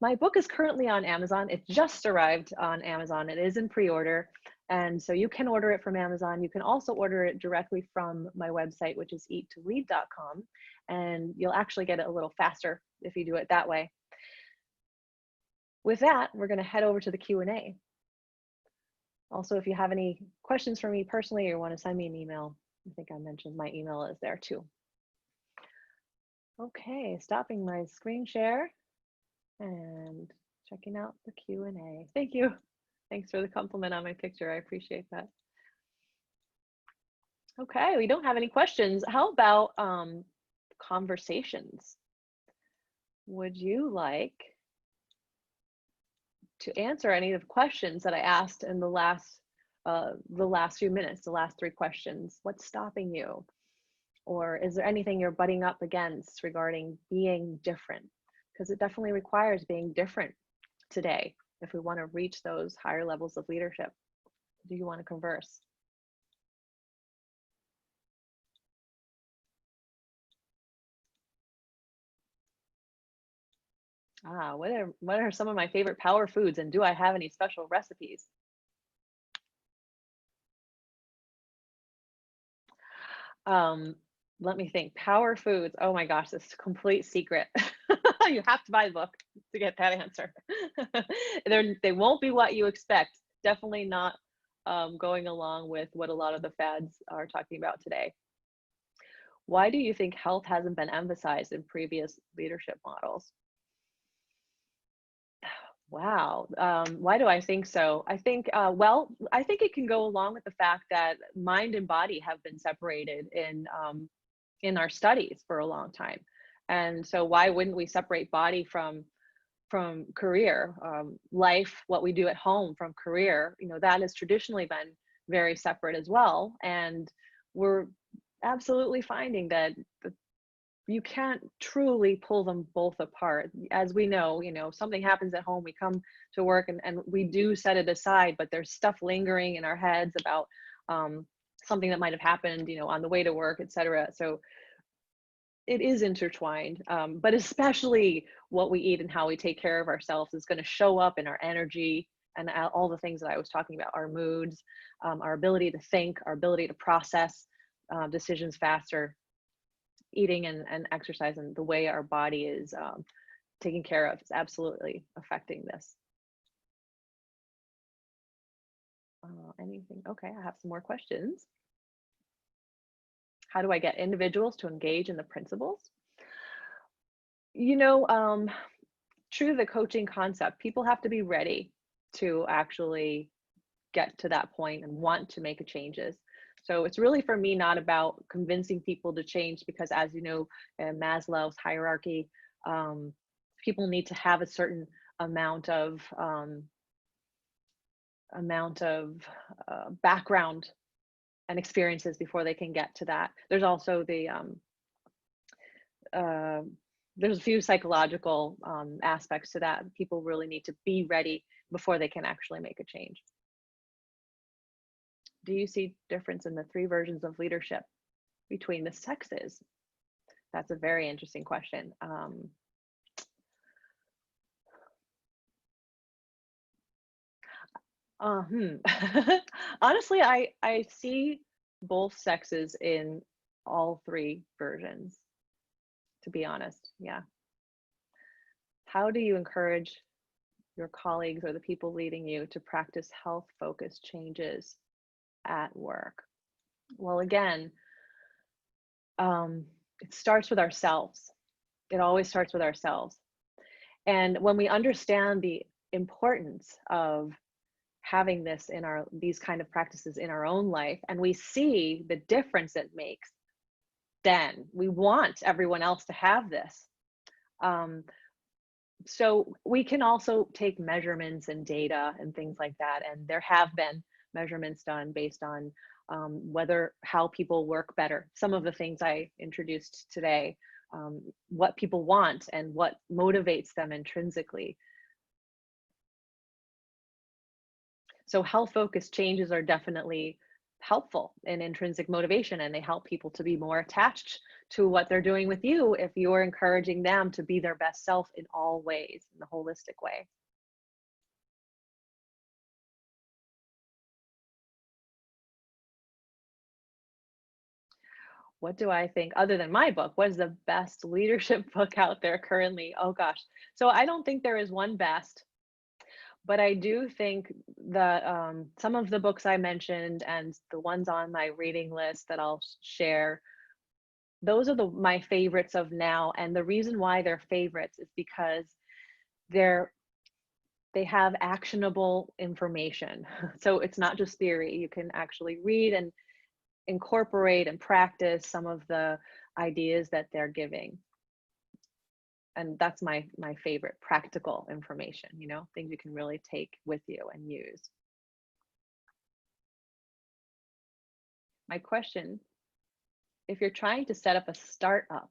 Speaker 2: my book is currently on Amazon. It just arrived on Amazon. It is in pre-order, and so you can order it from Amazon. You can also order it directly from my website, which is eattolead.com, and you'll actually get it a little faster if you do it that way. With that, we're going to head over to the Q&A. Also, if you have any questions for me personally or want to send me an email, I think I mentioned my email is there too. Okay, stopping my screen share and checking out the Q&A. Thank you. Thanks for the compliment on my picture. I appreciate that. Okay, we don't have any questions. How about conversations? Would you like to answer any of the questions that I asked in the last few minutes, the last 3 questions? What's stopping you? Or is there anything you're butting up against regarding being different? Because it definitely requires being different today if we want to reach those higher levels of leadership. Do you want to converse? What are some of my favorite power foods, and do I have any special recipes? Let me think. Power foods. Oh my gosh, this is a complete secret. You have to buy the book to get that answer. They won't be what you expect. Definitely not going along with what a lot of the fads are talking about today. Why do you think health hasn't been emphasized in previous leadership models? Wow. Why do I think so? I think, well, I think it can go along with the fact that mind and body have been separated in our studies for a long time. And so why wouldn't we separate body from career, life, what we do at home from career? You know, that has traditionally been very separate as well. And we're absolutely finding that you can't truly pull them both apart. As we know, you know, something happens at home, we come to work and we do set it aside, but there's stuff lingering in our heads about something that might have happened, you know, on the way to work, etc. So it is intertwined, but especially what we eat and how we take care of ourselves is going to show up in our energy and all the things that I was talking about, our moods, our ability to think, our ability to process decisions faster. Eating and exercise and the way our body is taken care of is absolutely affecting this. Anything? Okay, I have some more questions. How do I get individuals to engage in the principles? You know, true to the coaching concept, people have to be ready to actually get to that point and want to make changes. So it's really for me not about convincing people to change because, as you know, in Maslow's hierarchy, people need to have a certain amount of background and experiences before they can get to that. There's also the there's a few psychological aspects to that. People really need to be ready before they can actually make a change. Do you see difference in the 3 versions of leadership between the sexes? That's a very interesting question. Honestly, I see both sexes in all 3 versions, to be honest. Yeah. How do you encourage your colleagues or the people leading you to practice health-focused changes at work? Well, again, it starts with ourselves. It always starts with ourselves. And when we understand the importance of having this in these kind of practices in our own life, and we see the difference it makes, then we want everyone else to have this. So we can also take measurements and data and things like that. And there have been measurements done based on how people work better. Some of the things I introduced today, what people want and what motivates them intrinsically. So health-focused changes are definitely helpful in intrinsic motivation, and they help people to be more attached to what they're doing with you if you're encouraging them to be their best self in all ways, in a holistic way. What do I think, other than my book, what is the best leadership book out there currently? Oh gosh. So I don't think there is one best, but I do think that some of the books I mentioned and the ones on my reading list that I'll share, those are my favorites of now. And the reason why they're favorites is because they have actionable information. So it's not just theory. You can actually read and incorporate and practice some of the ideas that they're giving. And that's my favorite, practical information, you know, things you can really take with you and use. My question, if you're trying to set up a startup,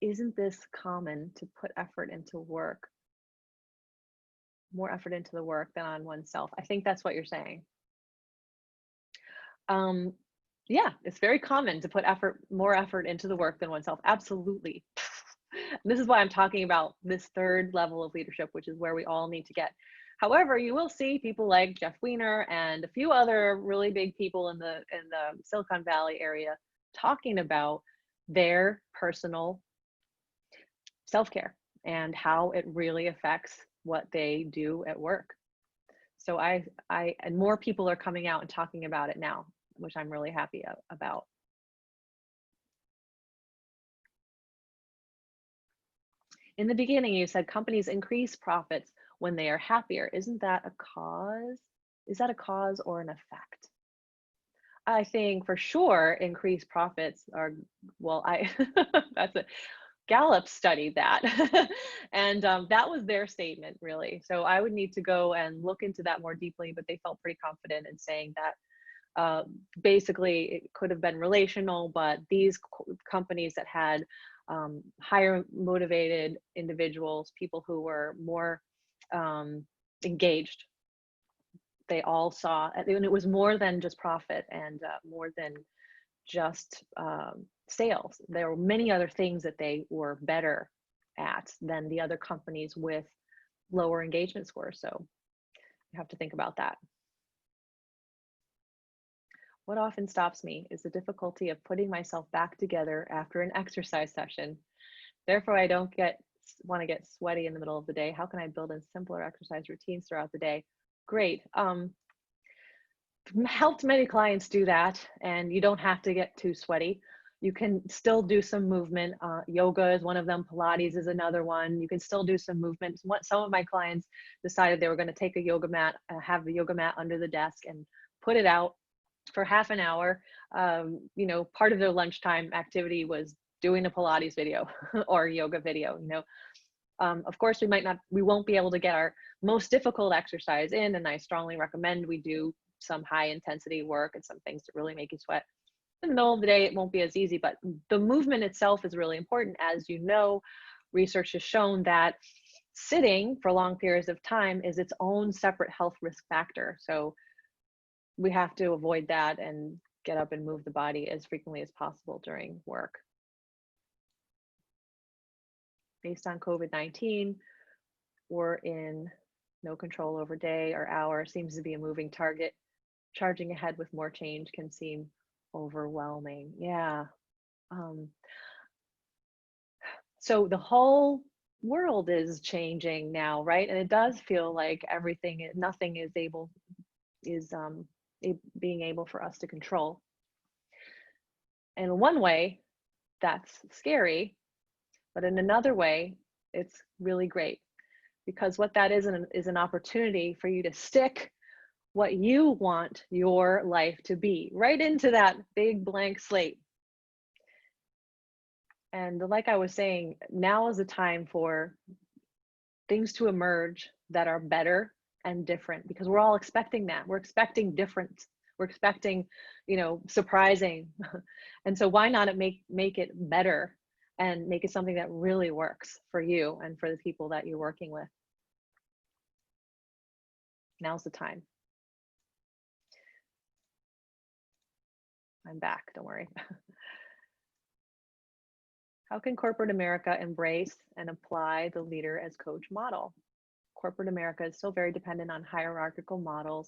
Speaker 2: isn't this common to put effort into work, more effort into the work than on oneself? I think that's what you're saying. Yeah, it's very common to put more effort into the work than oneself. Absolutely. This is why I'm talking about this 3rd level of leadership, which is where we all need to get. However, you will see people like Jeff Weiner and a few other really big people in the Silicon Valley area talking about their personal self-care and how it really affects what they do at work. So and more people are coming out and talking about it now, which I'm really happy about. In the beginning, you said companies increase profits when they are happier. Isn't that a cause? Is that a cause or an effect? I think for sure increased profits are, well, that's a Gallup studied that. And that was their statement, really. So I would need to go and look into that more deeply, but they felt pretty confident in saying that basically it could have been relational, but these companies that had higher motivated individuals, people who were more engaged, they all saw, and it was more than just profit and more than just sales. There were many other things that they were better at than the other companies with lower engagement scores. So you have to think about that. What often stops me is the difficulty of putting myself back together after an exercise session. Therefore, I don't want to get sweaty in the middle of the day. How can I build in simpler exercise routines throughout the day? Great. Helped many clients do that, and you don't have to get too sweaty. You can still do some movement. Yoga is one of them. Pilates is another one. You can still do some movement. Some of my clients decided they were going to take a yoga mat, have the yoga mat under the desk and put it out for half an hour. You know, part of their lunchtime activity was doing a Pilates video or yoga video, you know. Of course, we won't be able to get our most difficult exercise in, and I strongly recommend we do some high intensity work and some things that really make you sweat. In the middle of the day, it won't be as easy, but the movement itself is really important. As you know, research has shown that sitting for long periods of time is its own separate health risk factor. So we have to avoid that and get up and move the body as frequently as possible during work. Based on COVID-19, we're in no control over day or hour, seems to be a moving target. Charging ahead with more change can seem overwhelming. Yeah. So the whole world is changing now, right? And it does feel like nothing is being able for us to control. And in one way, that's scary, but in another way, it's really great, because what that is an opportunity for you to stick what you want your life to be right into that big blank slate. And like I was saying, now is the time for things to emerge that are better and different, because we're all expecting that. We're expecting different. We're expecting, you know, surprising. And so why not make it better and make it something that really works for you and for the people that you're working with? Now's the time. I'm back, don't worry. How can corporate America embrace and apply the leader as coach model? Corporate America is still very dependent on hierarchical models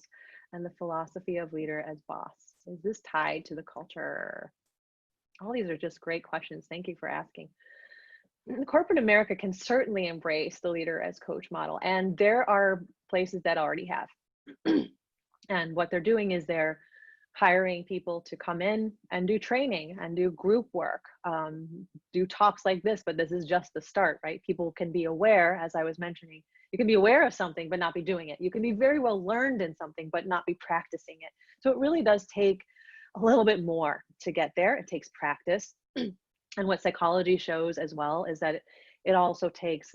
Speaker 2: and the philosophy of leader as boss. Is this tied to the culture? All these are just great questions. Thank you for asking. Corporate America can certainly embrace the leader as coach model, and there are places that already have. And what they're doing is they're hiring people to come in and do training and do group work, do talks like this, but this is just the start, right? People can be aware, as I was mentioning, you can be aware of something, but not be doing it. You can be very well learned in something, but not be practicing it. So it really does take a little bit more to get there. It takes practice. And what psychology shows as well is that it also takes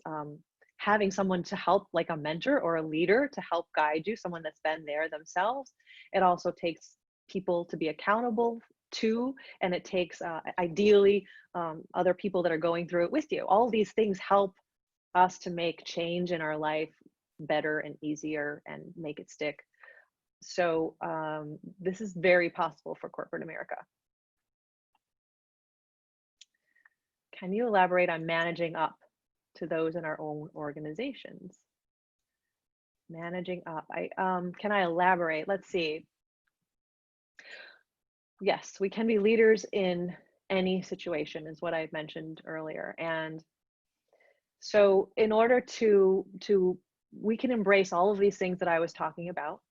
Speaker 2: having someone to help, like a mentor or a leader, to help guide you, someone that's been there themselves. It also takes people to be accountable to, and it takes ideally other people that are going through it with you. All these things help us to make change in our life better and easier and make it stick. So this is very possible for corporate America. Can you elaborate on managing up to those in our own organizations? Managing up. Can I elaborate? Let's see. Yes, we can be leaders in any situation is what I mentioned earlier. And so in order to we can embrace all of these things that I was talking about.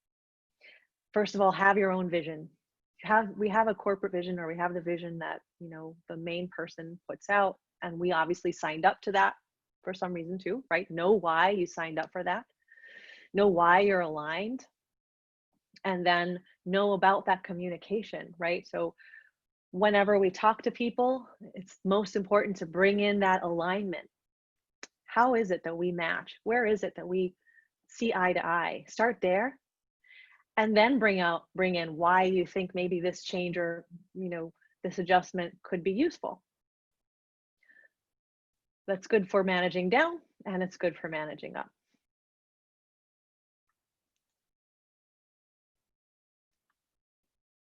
Speaker 2: First of all, have your own vision. We have a corporate vision, or we have the vision that, you know, the main person puts out, and we obviously signed up to that for some reason too, right? Know why you signed up for that. Know why you're aligned, and then know about that communication, right? So whenever we talk to people, it's most important to bring in that alignment. How is it that we match? Where is it that we see eye to eye? Start there, and then bring in why you think maybe this change, or, you know, this adjustment could be useful. That's good for managing down, and it's good for managing up.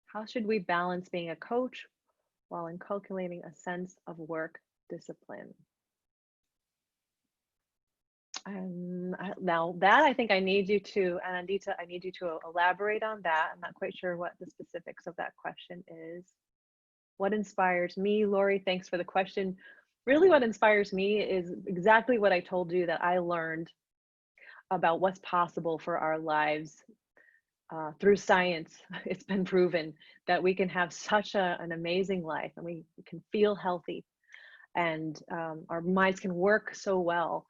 Speaker 2: How should we balance being a coach while inculcating a sense of work discipline? Now that I think I need you to, and Anita, I need you to elaborate on that. I'm not quite sure what the specifics of that question is. What inspires me, Lori? Thanks for the question. Really, what inspires me is exactly what I told you that I learned about what's possible for our lives through science. It's been proven that we can have such an amazing life, and we can feel healthy, and our minds can work so well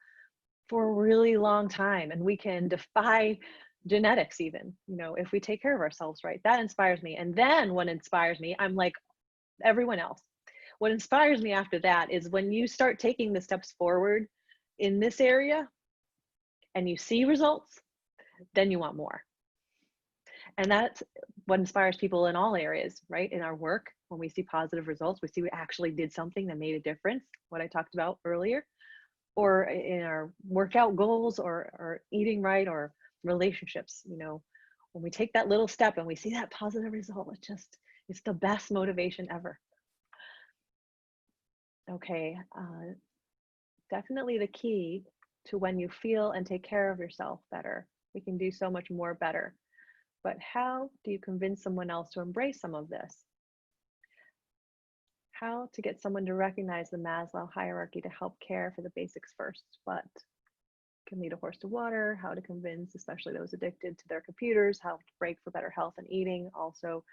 Speaker 2: for a really long time, and we can defy genetics even, you know, if we take care of ourselves right. That inspires me. And then what inspires me, I'm like everyone else. What inspires me after that is when you start taking the steps forward in this area and you see results, then you want more. And that's what inspires people in all areas, right? In our work, when we see positive results, we see we actually did something that made a difference, what I talked about earlier, or in our workout goals, or eating right, or relationships. You know, when we take that little step and we see that positive result, it's the best motivation ever. Okay, definitely the key to when you feel and take care of yourself better, we can do so much more better. But how do you convince someone else to embrace some of this? How to get someone to recognize the Maslow hierarchy to help care for the basics first. What can lead a horse to water? How to convince, especially those addicted to their computers, how to break for better health and eating. Also,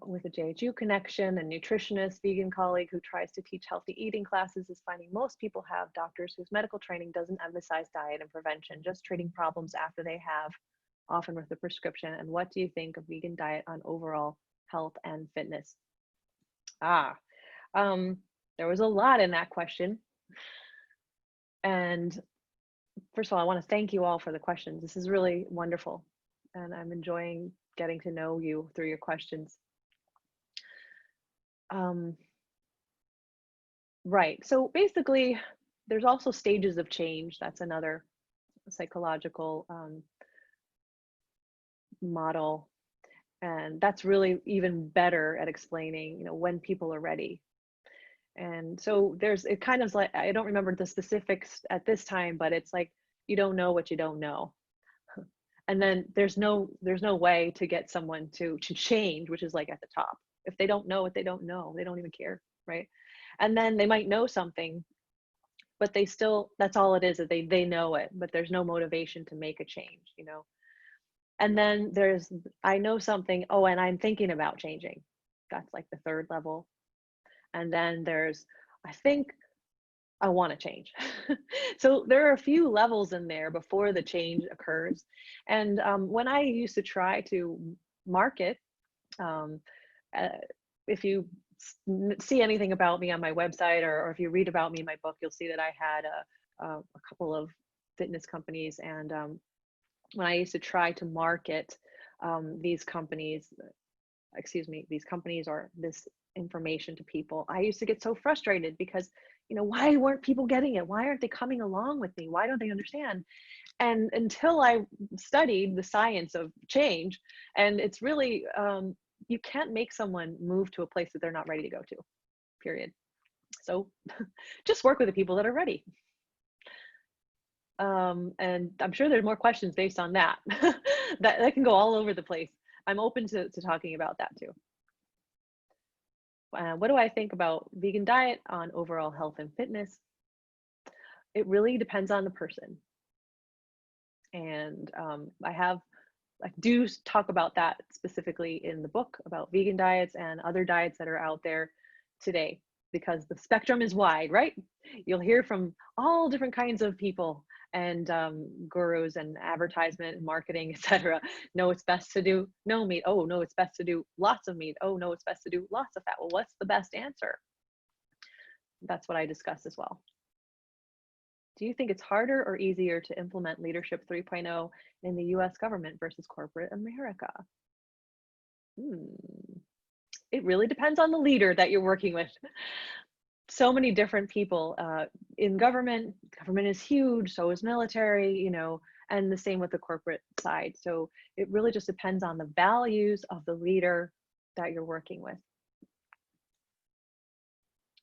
Speaker 2: with a JHU connection, a nutritionist, vegan colleague who tries to teach healthy eating classes is finding most people have doctors whose medical training doesn't emphasize diet and prevention, just treating problems after they have, often with a prescription. And what do you think of vegan diet on overall health and fitness? There was a lot in that question. And first of all, I want to thank you all for the questions. This is really wonderful, and I'm enjoying getting to know you through your questions. Right. So basically, there's also stages of change. That's another psychological model. And that's really even better at explaining, you know, when people are ready. And so it kind of like, I don't remember the specifics at this time, but it's like, you don't know what you don't know. And then there's no way to get someone to change, which is like at the top. If they don't know what they don't know, they don't even care, right? And then they might know something, but they still, that's all it is, that they know it, but there's no motivation to make a change, you know? And then there's, I know something, oh, and I'm thinking about changing. That's like the third level. And then there's, I think I want to change. So there are a few levels in there before the change occurs. And when I used to try to market, if you see anything about me on my website, or if you read about me in my book, you'll see that I had a couple of fitness companies. And when I used to try to market these companies or this information to people, I used to get so frustrated because, you know, why weren't people getting it? Why aren't they coming along with me? Why don't they understand? And until I studied the science of change, and it's really, you can't make someone move to a place that they're not ready to go to, period. So just work with the people that are ready. And I'm sure there's more questions based on that. that can go all over the place. I'm open to talking about that too. What do I think about vegan diet on overall health and fitness? It really depends on the person. And I do talk about that specifically in the book about vegan diets and other diets that are out there today, because the spectrum is wide, right? You'll hear from all different kinds of people and gurus and advertisement and marketing, etc. No, it's best to do no meat. Oh, no, it's best to do lots of meat. Oh, no, it's best to do lots of fat. Well, what's the best answer? That's what I discuss as well. Do you think it's harder or easier to implement Leadership 3.0 in the US government versus corporate America? It really depends on the leader that you're working with. So many different people in government. Government is huge, so is military, you know, and the same with the corporate side. So it really just depends on the values of the leader that you're working with.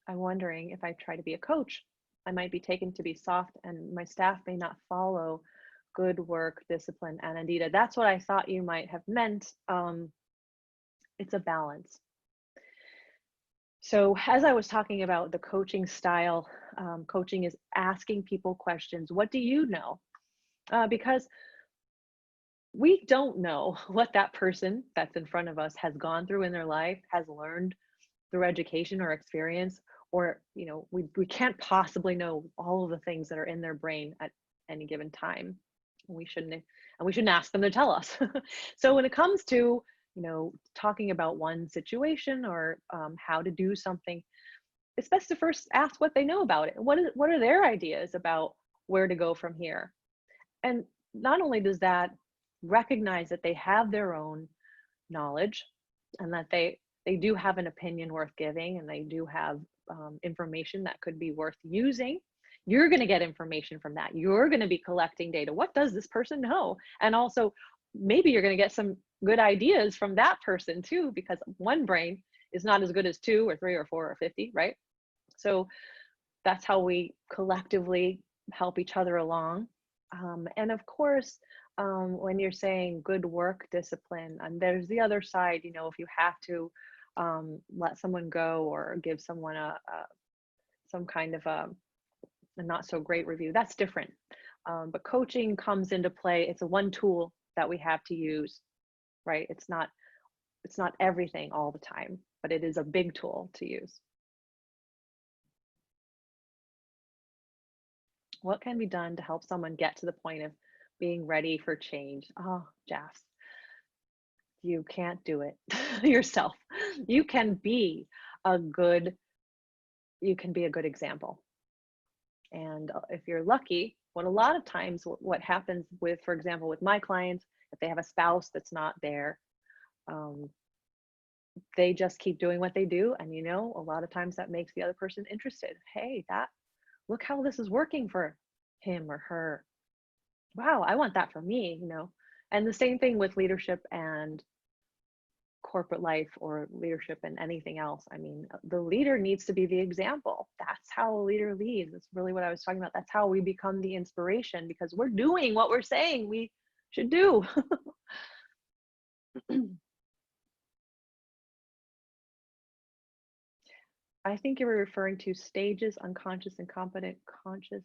Speaker 2: I'm wondering if I try to be a coach, I might be taken to be soft and my staff may not follow good work, discipline, and Anita. That's what I thought you might have meant. It's a balance. So as I was talking about the coaching style, coaching is asking people questions. What do you know? Because we don't know what that person that's in front of us has gone through in their life, has learned through education or experience, or, you know, we can't possibly know all of the things that are in their brain at any given time. We shouldn't ask them to tell us. So when it comes to, you know, talking about one situation or how to do something, it's best to first ask what they know about it. What are their ideas about where to go from here? And not only does that recognize that they have their own knowledge and that they do have an opinion worth giving and they do have information that could be worth using. You're going to get information from that. You're going to be collecting data. What does this person know? And also, maybe you're going to get some good ideas from that person too, because one brain is not as good as 2 or 3 or 4 or 50, right? So that's how we collectively help each other along. And of course, when you're saying good work discipline, and there's the other side, you know, if you have to let someone go or give someone some kind of a not so great review, that's different. But coaching comes into play. It's a one tool that we have to use, right? It's not everything all the time, but it is a big tool to use. What can be done to help someone get to the point of being ready for change? Oh, Jeffs, you can't do it yourself. You can be a good example. And if you're lucky, what a lot of times what happens with, for example, with my clients, if they have a spouse that's not there, they just keep doing what they do. And, you know, a lot of times that makes the other person interested. Hey, look how this is working for him or her. Wow, I want that for me, you know. And the same thing with leadership and corporate life or leadership and anything else. I mean, the leader needs to be the example. That's how a leader leads. That's really what I was talking about. That's how we become the inspiration, because we're doing what we're saying we should do. I think you were referring to stages, unconscious, incompetent, conscious,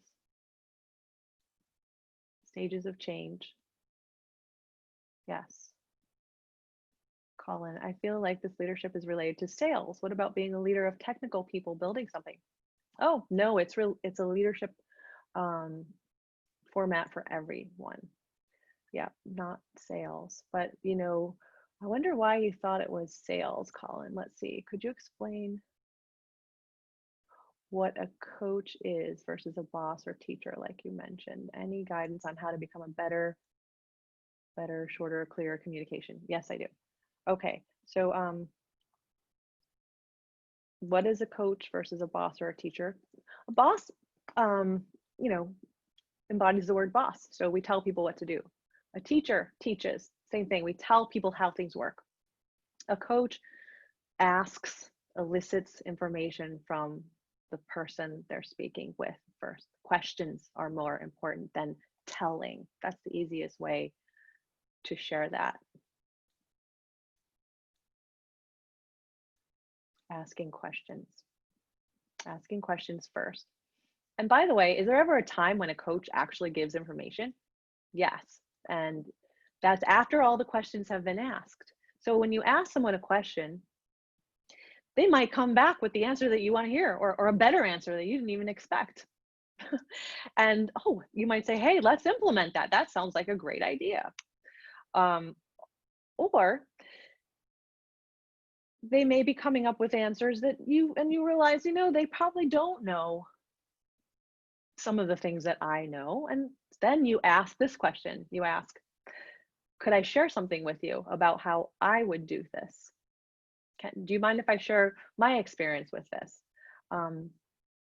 Speaker 2: stages of change. Yes. Colin, I feel like this leadership is related to sales. What about being a leader of technical people building something? Oh, no, it's a leadership format for everyone. Yeah, not sales. But, you know, I wonder why you thought it was sales, Colin. Let's see. Could you explain what a coach is versus a boss or teacher, like you mentioned? Any guidance on how to become a better, shorter, clearer communication? Yes, I do. Okay, so what is a coach versus a boss or a teacher? A boss, you know, embodies the word boss. So we tell people what to do. A teacher teaches, same thing. We tell people how things work. A coach asks, elicits information from the person they're speaking with first. Questions are more important than telling. That's the easiest way to share that. Asking questions. Asking questions first. And by the way, is there ever a time when a coach actually gives information? Yes. And that's after all the questions have been asked. So when you ask someone a question, they might come back with the answer that you want to hear, or a better answer that you didn't even expect. And oh, you might say, hey, let's implement that. That sounds like a great idea. Or they may be coming up with answers that you realize, they probably don't know some of the things that I know. And then you ask this question. You ask, could I share something with you about how I would do this? Do you mind if I share my experience with this?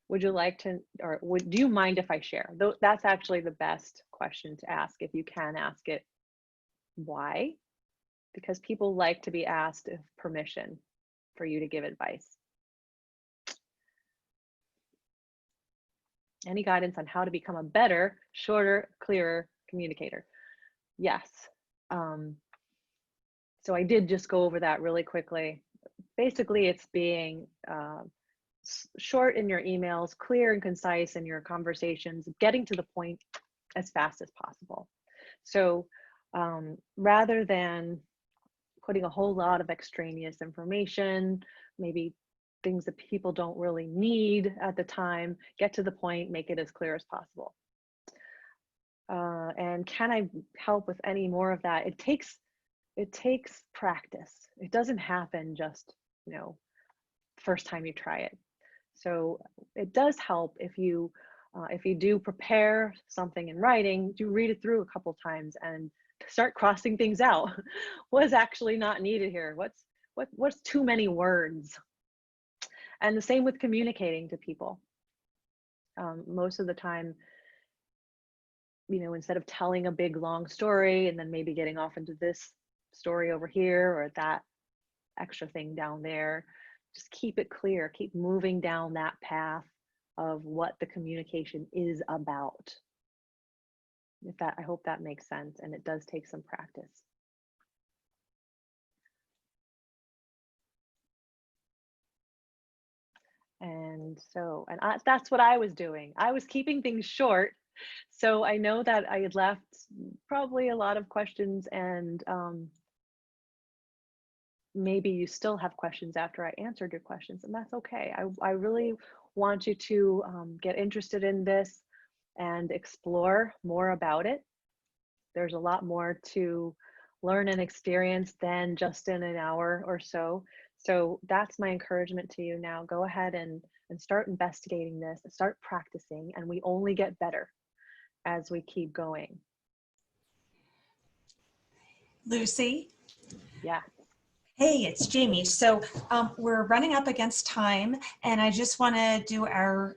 Speaker 2: Would you like to, or do you mind if I share? That's actually the best question to ask, if you can ask it. Why? Because people like to be asked if permission for you to give advice. Any guidance on how to become a better, shorter, clearer communicator? Yes. So I did just go over that really quickly. Basically, it's being short in your emails, clear and concise in your conversations, getting to the point as fast as possible. So rather than putting a whole lot of extraneous information, maybe things that people don't really need at the time, get to the point, make it as clear as possible. And can I help with any more of that? It takes practice. It doesn't happen just, first time you try it. So it does help if you do prepare something in writing, do read it through a couple times and start crossing things out. What's actually not needed here? What's too many words? And the same with communicating to people. Most of the time, instead of telling a big long story and then maybe getting off into this story over here or that extra thing down there, just keep it clear, keep moving down that path of what the communication is about. I hope that makes sense, and it does take some practice. And so, that's what I was doing. I was keeping things short. So I know that I had left probably a lot of questions, and maybe you still have questions after I answered your questions, and that's okay. I really want you to get interested in this and explore more about it. There's a lot more to learn and experience than just in an hour or so. So that's my encouragement to you now. Go ahead and start investigating this, start practicing, and we only get better as we keep going.
Speaker 1: Lucy?
Speaker 2: Yeah.
Speaker 1: Hey, it's Jamie. So we're running up against time, and I just want to do our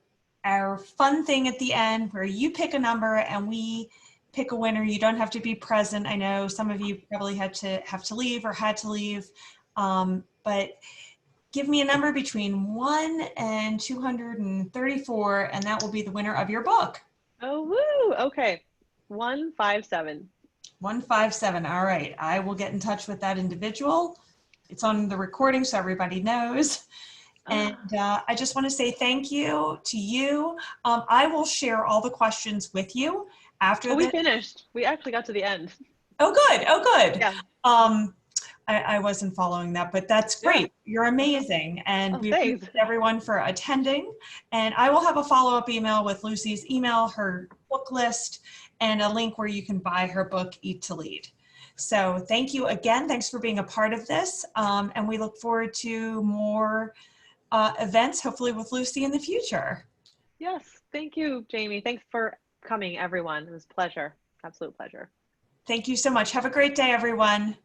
Speaker 1: fun thing at the end where you pick a number and we pick a winner. You don't have to be present. I know some of you probably have to leave or had to leave, but give me a number between 1 and 234, and that will be the winner of your book.
Speaker 2: Oh, woo! Okay, 157.
Speaker 1: 157. All right. I will get in touch with that individual. It's on the recording so everybody knows. And I just want to say thank you to you. I will share all the questions with you after
Speaker 2: we finished. We actually got to the end.
Speaker 1: Oh, good. Oh, good.
Speaker 2: Yeah.
Speaker 1: I wasn't following that, but that's great. Yeah. You're amazing. And we appreciate everyone for attending. And I will have a follow-up email with Lucy's email, her book list, and a link where you can buy her book, Eat to Lead. So thank you again. Thanks for being a part of this. And we look forward to more events, hopefully with Lucy in the future.
Speaker 2: Yes. Thank you, Jamie. Thanks for coming, everyone. It was a pleasure. Absolute pleasure.
Speaker 1: Thank you so much. Have a great day, everyone.